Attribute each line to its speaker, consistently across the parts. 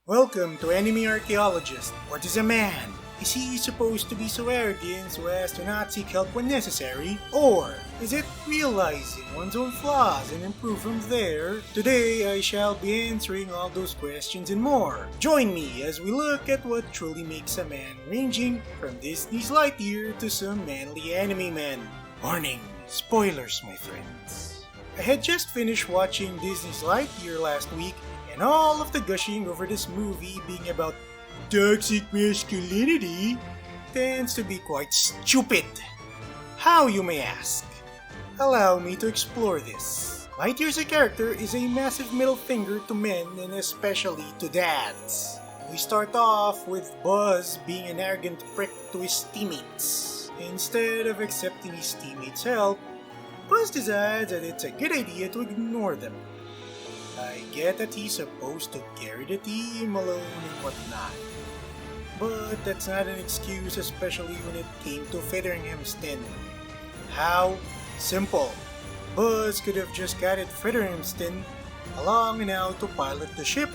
Speaker 1: Welcome to Enemy Archaeologist. What is a man? Is he supposed to be so arrogant so as to not seek help when necessary? Or is it realizing one's own flaws and improve from there? Today I shall be answering all those questions and more. Join me as we look at what truly makes a man, ranging from Disney's Lightyear to some manly anime men. Warning, spoilers my friends. I had just finished watching Disney's Lightyear last week, and all of the gushing over this movie being about toxic masculinity tends to be quite stupid. How, you may ask? Allow me to explore this. Lightyear's character is a massive middle finger to men and especially to dads. We start off with Buzz being an arrogant prick to his teammates. Instead of accepting his teammates' help, Buzz decides that it's a good idea to ignore them. I get that he's supposed to carry the team alone and whatnot, but that's not an excuse, especially when it came to Featheringhamston. How? Simple. Buzz could have just guided Featheringhamston along and out to pilot the ship,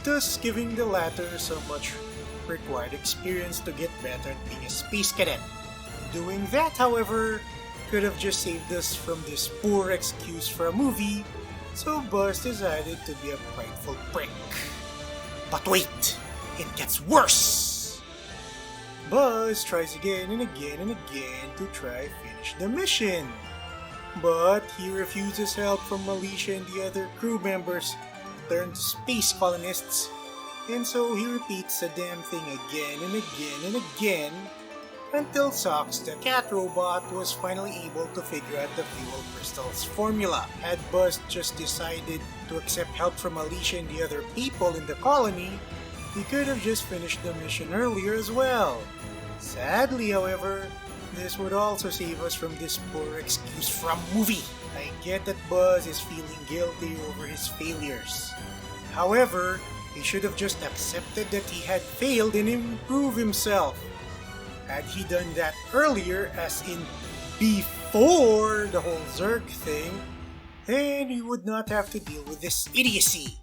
Speaker 1: thus giving the latter so much required experience to get better at being a space cadet. Doing that, however, could have just saved us from this poor excuse for a movie, so Buzz decided to be a prideful prick. But wait! It gets worse! Buzz tries again and again and again to try finish the mission. But he refuses help from Alicia and the other crew members turned space colonists, and so he repeats the damn thing again and again and again until Socks, the cat robot, was finally able to figure out the fuel crystal's formula. Had Buzz just decided to accept help from Alicia and the other people in the colony, he could have just finished the mission earlier as well. Sadly, however, this would also save us from this poor excuse from movie. I get that Buzz is feeling guilty over his failures. However, he should have just accepted that he had failed and improved himself. Had he done that earlier, as in before the whole Zurg thing, then he would not have to deal with this idiocy.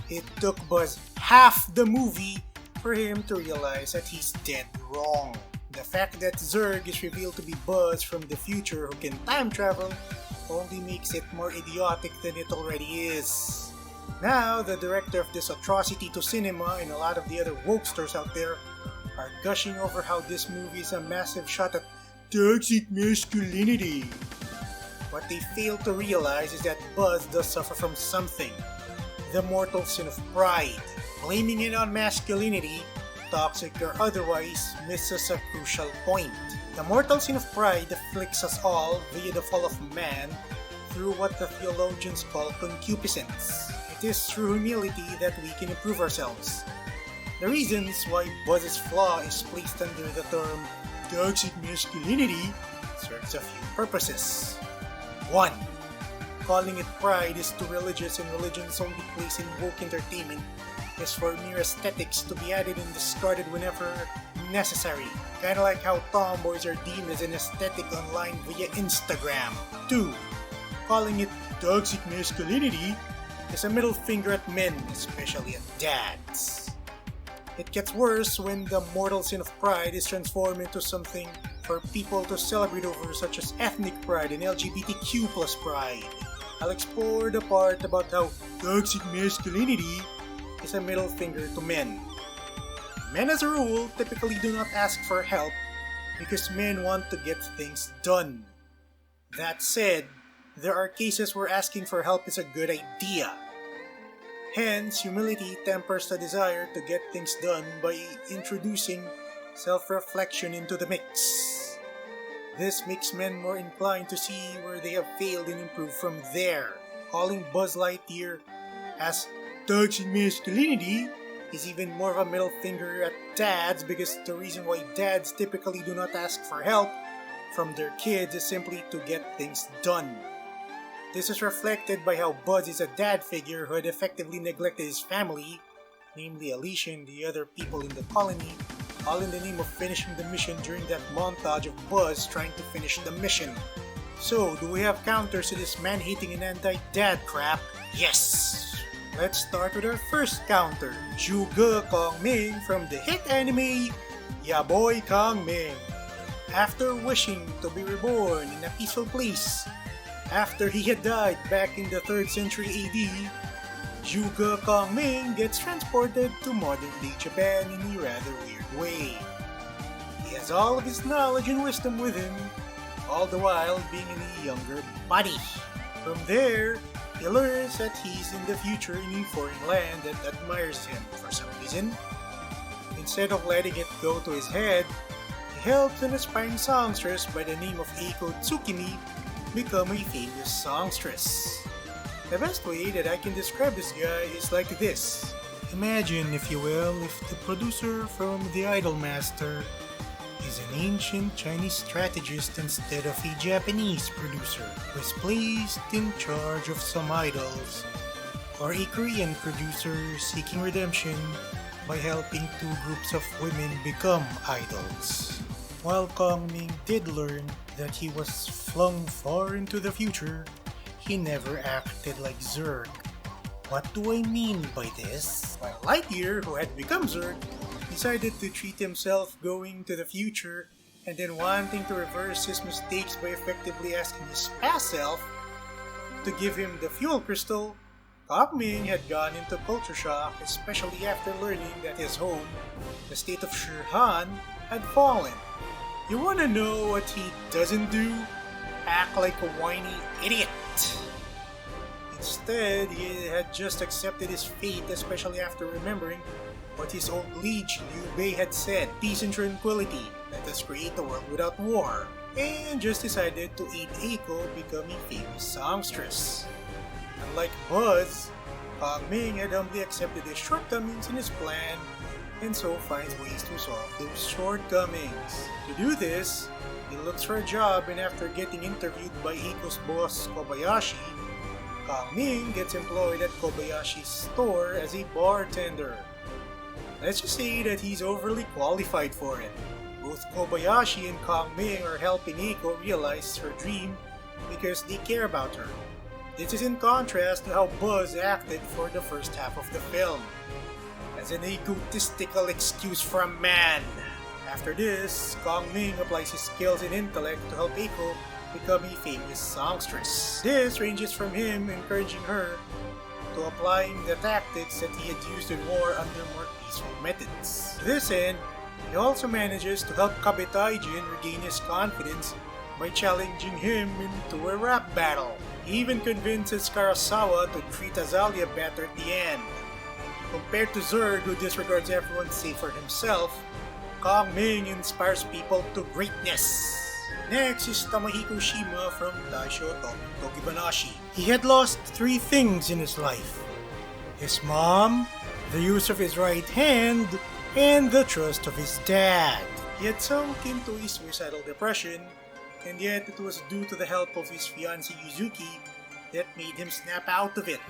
Speaker 1: It took Buzz half the movie for him to realize that he's dead wrong. The fact that Zurg is revealed to be Buzz from the future who can time travel only makes it more idiotic than it already is. Now, the director of this atrocity to cinema and a lot of the other wokesters out there are gushing over how this movie is a massive shot at toxic masculinity. What they fail to realize is that Buzz does suffer from something, the mortal sin of pride. Blaming it on masculinity, toxic or otherwise, misses a crucial point. The mortal sin of pride afflicts us all via the fall of man through what the theologians call concupiscence. It is through humility that we can improve ourselves. The reasons why Buzz's flaw is placed under the term toxic masculinity serves a few purposes. 1. Calling it pride is too religious, and religion's only place in woke entertainment is for mere aesthetics to be added and discarded whenever necessary. Kinda like how tomboys are deemed as an aesthetic online via Instagram. 2. Calling it toxic masculinity is a middle finger at men, especially at dads. It gets worse when the mortal sin of pride is transformed into something for people to celebrate over, such as ethnic pride and LGBTQ plus pride. I'll explore the part about how toxic masculinity is a middle finger to men. Men as a rule typically do not ask for help because men want to get things done. That said, there are cases where asking for help is a good idea. Hence, humility tempers the desire to get things done by introducing self-reflection into the mix. This makes men more inclined to see where they have failed and improve from there. Calling Buzz Lightyear as toxic masculinity is even more of a middle finger at dads, because the reason why dads typically do not ask for help from their kids is simply to get things done. This is reflected by how Buzz is a dad figure who had effectively neglected his family, namely Alicia and the other people in the colony, all in the name of finishing the mission during that montage of Buzz trying to finish the mission. So, do we have counters to this man-hating and anti-dad crap? Yes! Let's start with our first counter, Zhuge Kongming from the hit anime Ya Boy Kongming. After wishing to be reborn in a peaceful place, after he had died back in the 3rd century AD, Zhuge Kongming gets transported to modern-day Japan in a rather weird way. He has all of his knowledge and wisdom with him, all the while being in a younger body. From there, he learns that he's in the future in a foreign land that admires him for some reason. Instead of letting it go to his head, he helps an aspiring songstress by the name of Eiko Tsukimi become a famous songstress. The best way that I can describe this guy is like this. Imagine, if you will, if the producer from The Idolmaster is an ancient Chinese strategist instead of a Japanese producer who is placed in charge of some idols, or a Korean producer seeking redemption by helping 2 groups of women become idols. While Kongming did learn that he was flung far into the future, he never acted like Zurg. What do I mean by this? While Lightyear, who had become Zurg, decided to treat himself going to the future and then wanting to reverse his mistakes by effectively asking his past self to give him the fuel crystal, Kongming had gone into culture shock, especially after learning that his home, the state of Shihan, had fallen. You wanna know what he doesn't do? Act like a whiny idiot. Instead, he had just accepted his fate, especially after remembering what his old liege Liu Bei had said, peace and tranquility, let us create a world without war, and just decided to aid Eiko become a famous songstress. Unlike Buzz, Kongming had humbly accepted his shortcomings in his plan and so finds ways to solve those shortcomings. To do this, he looks for a job, and after getting interviewed by Eiko's boss Kobayashi, Kongming gets employed at Kobayashi's store as a bartender. Let's just say that he's overly qualified for it. Both Kobayashi and Kongming are helping Eiko realize her dream because they care about her. This is in contrast to how Buzz acted for the first half of the film, as an egotistical excuse for a man. After this, Kongming applies his skills and intellect to help Eiko become a famous songstress. This ranges from him encouraging her to applying the tactics that he had used in war under more peaceful methods. To this end, he also manages to help Kabetaijin regain his confidence by challenging him into a rap battle. He even convinces Karasawa to treat Azalea better at the end. Compared to Zurg, who disregards everyone save for himself, Kongming inspires people to greatness. Next is Tamahiko Shima from Daisho Togibanashi. He had lost 3 things in his life: his mom, the use of his right hand, and the trust of his dad. He had sunk into a suicidal depression, and yet it was due to the help of his fiancée Yuzuki that made him snap out of it.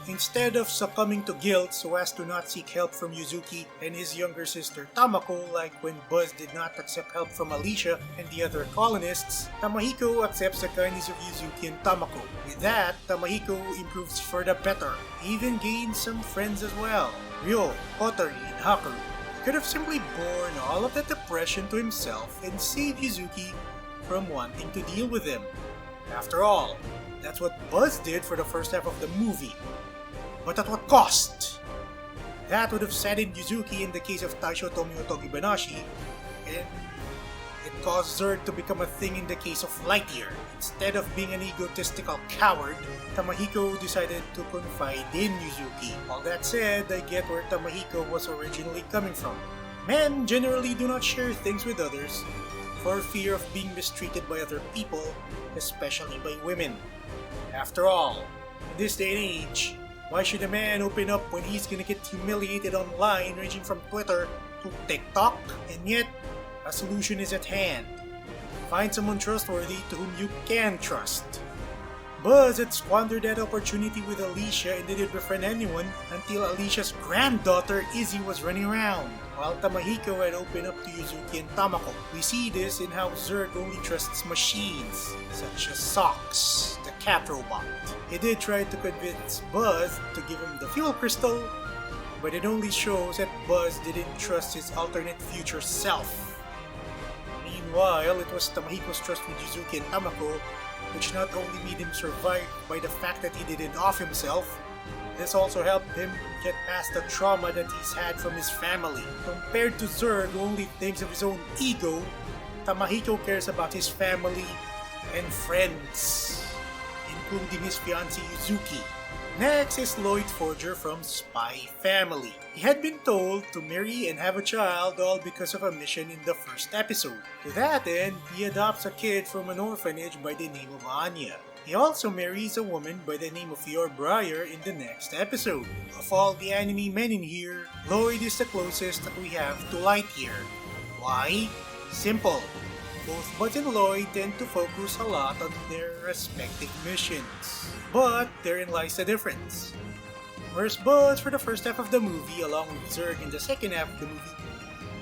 Speaker 1: Instead of succumbing to guilt so as to not seek help from Yuzuki and his younger sister Tamako, like when Buzz did not accept help from Alicia and the other colonists, Tamahiko accepts the kindness of Yuzuki and Tamako. With that, Tamahiko improves for the better. He even gains some friends as well: Ryo, Kotori, and Haku. He could have simply borne all of that depression to himself and saved Yuzuki from wanting to deal with him. After all, that's what Buzz did for the first half of the movie. But at what cost? That would have saddened Yuzuki in the case of Taisho Tomio Togibanashi, and it caused Zurg to become a thing in the case of Lightyear. Instead of being an egotistical coward, Tamahiko decided to confide in Yuzuki. All that said, I get where Tamahiko was originally coming from. Men generally do not share things with others for fear of being mistreated by other people, especially by women. After all, in this day and age, why should a man open up when he's gonna get humiliated online, ranging from Twitter to TikTok? And yet, a solution is at hand. Find someone trustworthy to whom you can trust. Buzz had squandered that opportunity with Alicia and didn't befriend anyone until Alicia's granddaughter Izzy was running around, while Tamahiko had opened up to Yuzuki and Tamako. We see this in how Zurg only trusts machines, such as Socks, the cat robot. He did try to convince Buzz to give him the fuel crystal, but it only shows that Buzz didn't trust his alternate future self. Meanwhile, it was Tamahiko's trust with Yuzuki and Tamako which not only made him survive by the fact that he didn't off himself, this also helped him get past the trauma that he's had from his family. Compared to Zurg, who only thinks of his own ego, Tamahiko cares about his family and friends, including his fiancée Yuzuki. Next is Lloyd Forger from Spy Family. He had been told to marry and have a child all because of a mission in the first episode. To that end, he adopts a kid from an orphanage by the name of Anya. He also marries a woman by the name of Yor Breyer in the next episode. Of all the anime men in here, Lloyd is the closest that we have to Lightyear. Why? Simple. Both Buzz and Lloyd tend to focus a lot on their respective missions. But therein lies the difference. Whereas Buzz for the first half of the movie, along with Zurg in the second half of the movie,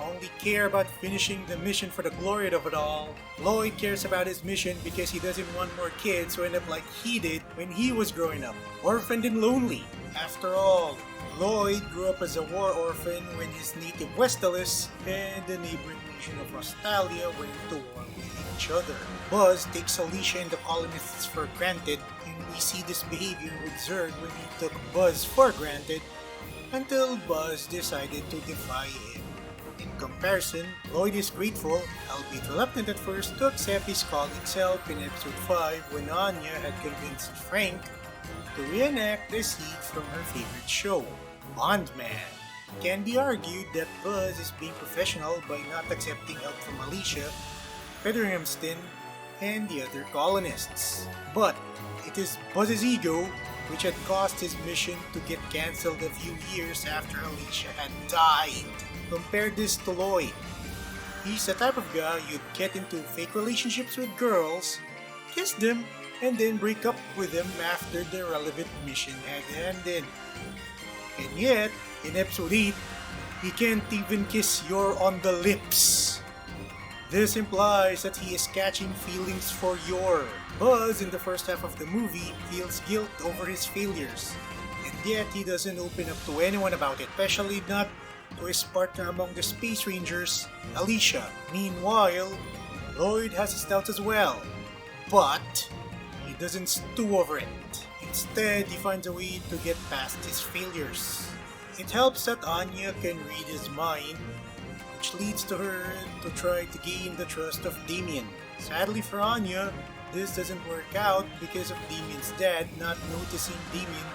Speaker 1: only care about finishing the mission for the glory of it all, Lloyd cares about his mission because he doesn't want more kids to end up like he did when he was growing up, orphaned and lonely. After all, Lloyd grew up as a war orphan when his native Westalis and the neighboring nation of Australia went to war with each other. Buzz takes Alicia and the colonists for granted, and we see this behavior with Zurg when he took Buzz for granted until Buzz decided to defy him. In comparison, Lloyd is grateful, albeit reluctant at first, to accept his colleague's help in episode 5 when Anya had convinced Frank to reenact a scene from her favorite show, Bondman. It can be argued that Buzz is being professional by not accepting help from Alicia, Featheringhamston, and the other colonists. But it is Buzz's ego which had caused his mission to get cancelled a few years after Alicia had died. Compare this to Lloyd. He's the type of guy you'd get into fake relationships with girls, kiss them, and then break up with them after the relevant mission had ended. And yet, in episode 8, he can't even kiss Yor on the lips. This implies that he is catching feelings for Yor. Buzz, in the first half of the movie, feels guilt over his failures, and yet he doesn't open up to anyone about it, especially not to his partner among the Space Rangers, Alicia. Meanwhile, Lloyd has his doubts as well, but he doesn't stew over it. Instead, he finds a way to get past his failures. It helps that Anya can read his mind, which leads to her to try to gain the trust of Damien. Sadly for Anya, this doesn't work out because of Damien's dad not noticing Damien,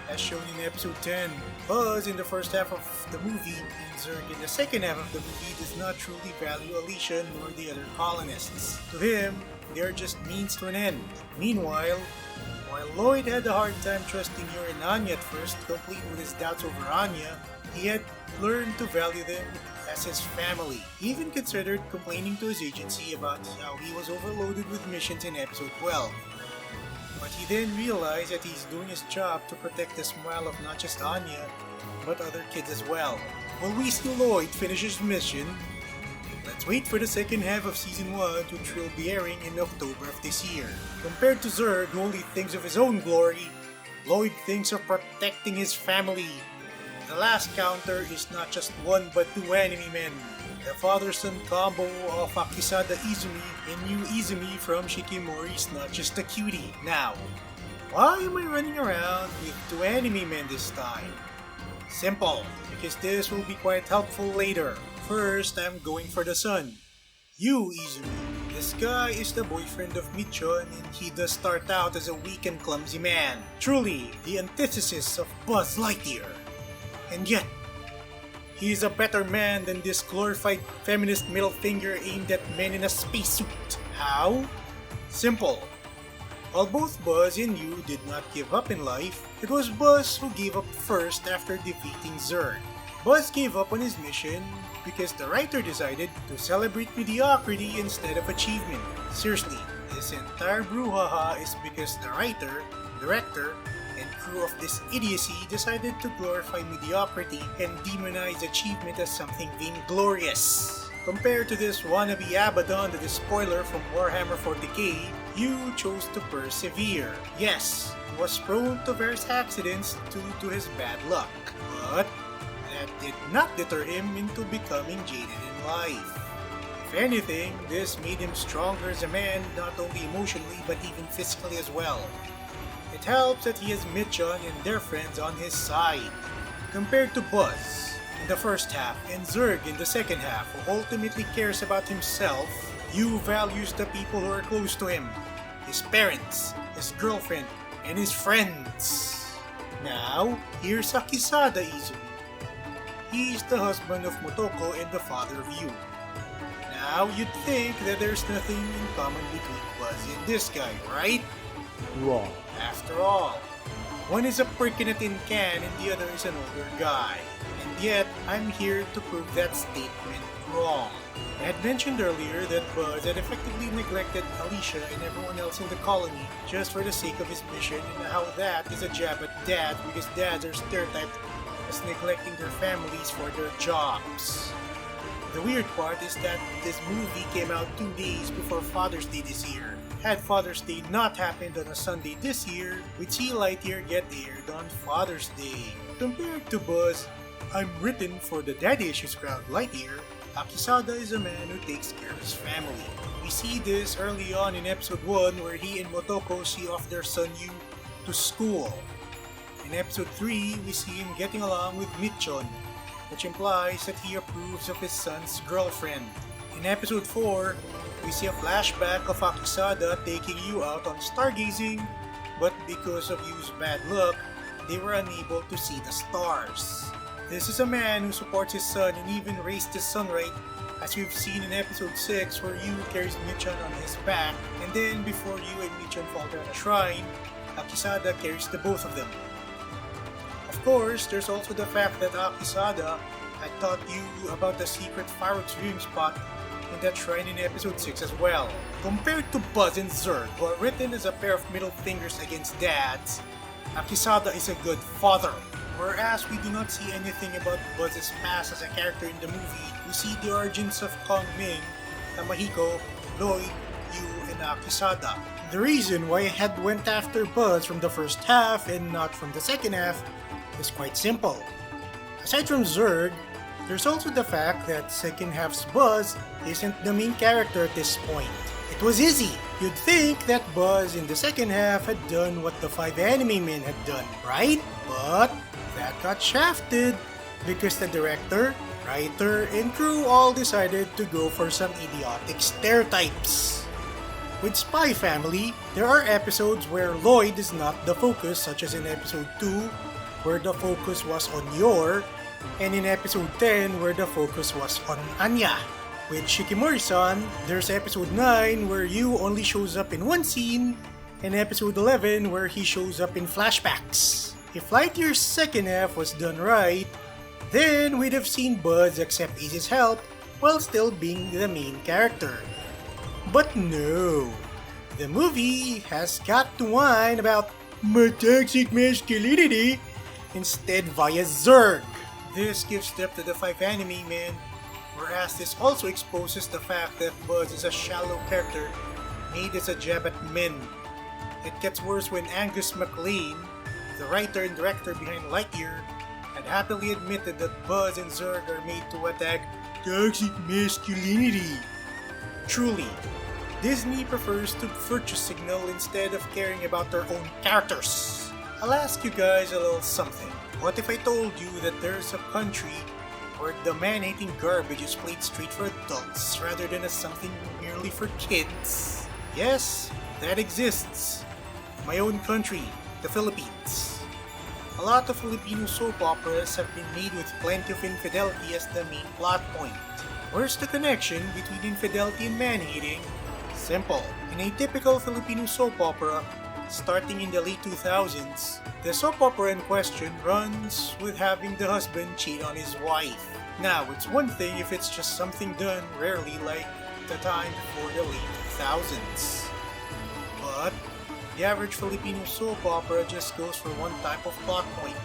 Speaker 1: as shown in episode 10. Buzz in the first half of the movie and Zurg in the second half of the movie does not truly value Alicia nor the other colonists. To him, they are just means to an end. Meanwhile, while Lloyd had a hard time trusting Yor and Anya at first, complete with his doubts over Anya, he had learned to value them as his family. He even considered complaining to his agency about how he was overloaded with missions in episode 12. But he then realized that he's doing his job to protect the smile of not just Anya, but other kids as well. Will we see Lloyd finish his mission? Let's wait for the second half of Season 1, which will be airing in October of this year. Compared to Zurg, who only thinks of his own glory, Lloyd thinks of protecting his family. The last counter is not just one but two enemy men. The father-son combo of Akisada Izumi and Yu Izumi from Shikimori is not just a cutie. Now, why am I running around with two enemy men this time? Simple, because this will be quite helpful later. First, I'm going for the son, Yu Izumi. This guy is the boyfriend of Michon and he does start out as a weak and clumsy man. Truly, the antithesis of Buzz Lightyear. And yet, he is a better man than this glorified feminist middle finger aimed at men in a spacesuit. How? Simple. While both Buzz and Yu did not give up in life, it was Buzz who gave up first after defeating Zurg. Buzz gave up on his mission because the writer decided to celebrate mediocrity instead of achievement. Seriously, This entire brouhaha is because the writer, director, and crew of this idiocy decided to glorify mediocrity and demonize achievement as something vainglorious. Compared to this wannabe Abaddon that is spoiler from Warhammer 40k, you chose to persevere. Yes, he was prone to various accidents due to his bad luck, but that did not deter him into becoming jaded in life. If anything, this made him stronger as a man, not only emotionally but even physically as well. It helps that he has Mitchon and their friends on his side. Compared to Buzz in the first half and Zurg in the second half, who ultimately cares about himself, Yu values the people who are close to him, his parents, his girlfriend, and his friends. Now, here's Akisada Izumi. He is the husband of Motoko and the father of Yu. Now, you'd think that there's nothing in common between Buzz and this guy, right?
Speaker 2: Wrong.
Speaker 1: After all, one is a prick in a tin can and the other is an older guy. And yet, I'm here to prove that statement wrong. I had mentioned earlier that Buzz had effectively neglected Alicia and everyone else in the colony just for the sake of his mission, and how that is a jab at dad because dads are stereotyped as neglecting their families for their jobs. The weird part is that this movie came out 2 days before Father's Day this year. Had Father's Day not happened on a Sunday this year, we'd see Lightyear get aired on Father's Day. Compared to Buzz, I'm written for the daddy issues crowd Lightyear, Akisada is a man who takes care of his family. We see this early on in episode 1 where he and Motoko see off their son Yu to school. In episode 3, we see him getting along with Mitchon, which implies that he approves of his son's girlfriend. In episode 4, we see a flashback of Akisada taking Yu out on stargazing, but because of Yu's bad luck, they were unable to see the stars. This is a man who supports his son and even raised his son right, as we've seen in episode 6 where Yu carries Mitchon on his back, and then before Yu and Mitchon falter on a shrine, Akisada carries the both of them. Of course, there's also the fact that Akisada had taught Yu about the secret Fireworks dream spot in that shrine in episode 6 as well. Compared to Buzz and Zurg, who are written as a pair of middle fingers against dads, Akisada is a good father. Whereas we do not see anything about Buzz's past as a character in the movie, we see the origins of Kong Ming, Tamahiko, Lloyd, Yu, and Akisada. The reason why I had went after Buzz from the first half and not from the second half is quite simple. Aside from Zurg, there's also the fact that second half's Buzz isn't the main character at this point. It was easy. You'd think that Buzz in the second half had done what the 5 anime men had done, right? But that got shafted because the director, writer, and crew all decided to go for some idiotic stereotypes. With Spy Family, there are episodes where Lloyd is not the focus, such as in episode 2, where the focus was on Yor, and in episode 10, where the focus was on Anya. With Shikimori-san, there's episode 9 where Yu only shows up in one scene, and episode 11 where he shows up in flashbacks. If Lightyear's second half was done right, then we'd have seen Buzz accept Izzy's help while still being the main character. But no, the movie has got to whine about my toxic masculinity instead via Zurg. This gives depth to the 5 anime men, whereas this also exposes the fact that Buzz is a shallow character made as a jab at men. It gets worse when Angus MacLean, the writer and director behind Lightyear, had happily admitted that Buzz and Zurg are made to attack toxic masculinity. Truly, Disney prefers to virtue signal instead of caring about their own characters. I'll ask you guys a little something. What if I told you that there's a country where the man-hating garbage is played straight for adults rather than as something merely for kids? Yes, that exists. My own country, the Philippines. A lot of Filipino soap operas have been made with plenty of infidelity as the main plot point. Where's the connection between infidelity and man-hating? Simple. In a typical Filipino soap opera, starting in the late 2000s, the soap opera in question runs with having the husband cheat on his wife. Now, it's one thing if it's just something done rarely like the time before the late 2000s. But the average Filipino soap opera just goes for one type of plot point: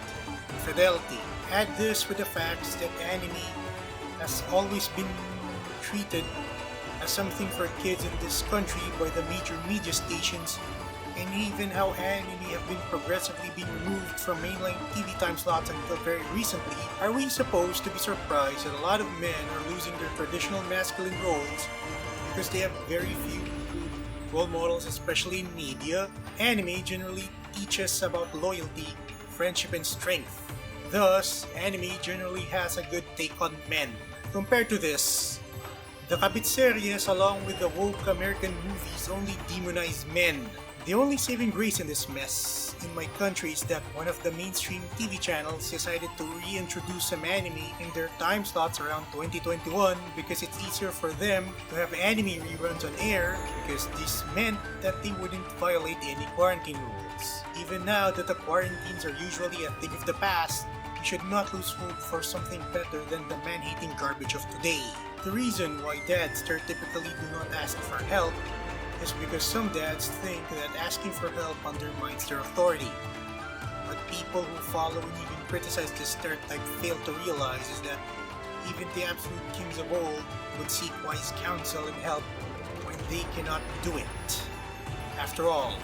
Speaker 1: fidelity. Add this with the facts that anime has always been treated as something for kids in this country by the major media stations, and even how anime have been progressively being removed from mainline TV time slots until very recently. Are we supposed to be surprised that a lot of men are losing their traditional masculine roles because they have very few role models, especially in media? Anime generally teaches about loyalty, friendship, and strength. Thus, anime generally has a good take on men. Compared to this, the Kabit series along with the woke American movies only demonize men. The only saving grace in this mess in my country is that one of the mainstream TV channels decided to reintroduce some anime in their time slots around 2021 because it's easier for them to have anime reruns on air, because this meant that they wouldn't violate any quarantine rules. Even now that the quarantines are usually a thing of the past, we should not lose hope for something better than the man-hating garbage of today. The reason why dads stereotypically do not ask for help is because some dads think that asking for help undermines their authority. But people who follow and even criticize this stereotype fail to realize is that even the absolute kings of old would seek wise counsel and help when they cannot do it. After all,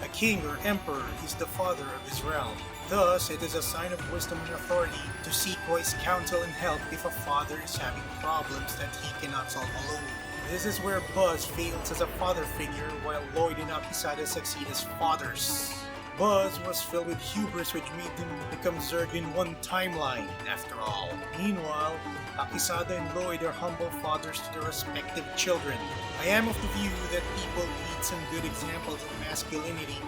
Speaker 1: a king or emperor is the father of his realm. Thus, it is a sign of wisdom and authority to seek wise counsel and help if a father is having problems that he cannot solve alone. This is where Buzz fails as a father figure while Lloyd and Apisada succeed as fathers. Buzz was filled with hubris which made him become Zurg in one timeline, after all. Meanwhile, Apisada and Lloyd are humble fathers to their respective children. I am of the view that people need some good examples of masculinity,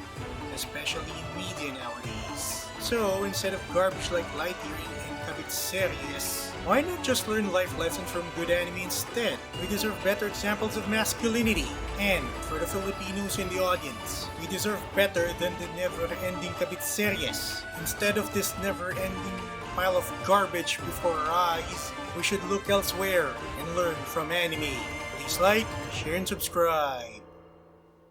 Speaker 1: especially in media nowadays. So, instead of garbage like Lightyear and Kabit series, why not just learn life lessons from good anime instead? We deserve better examples of masculinity. And for the Filipinos in the audience, we deserve better than the never-ending Kabit series. Instead of this never-ending pile of garbage before our eyes, we should look elsewhere and learn from anime. Please like, share, and subscribe.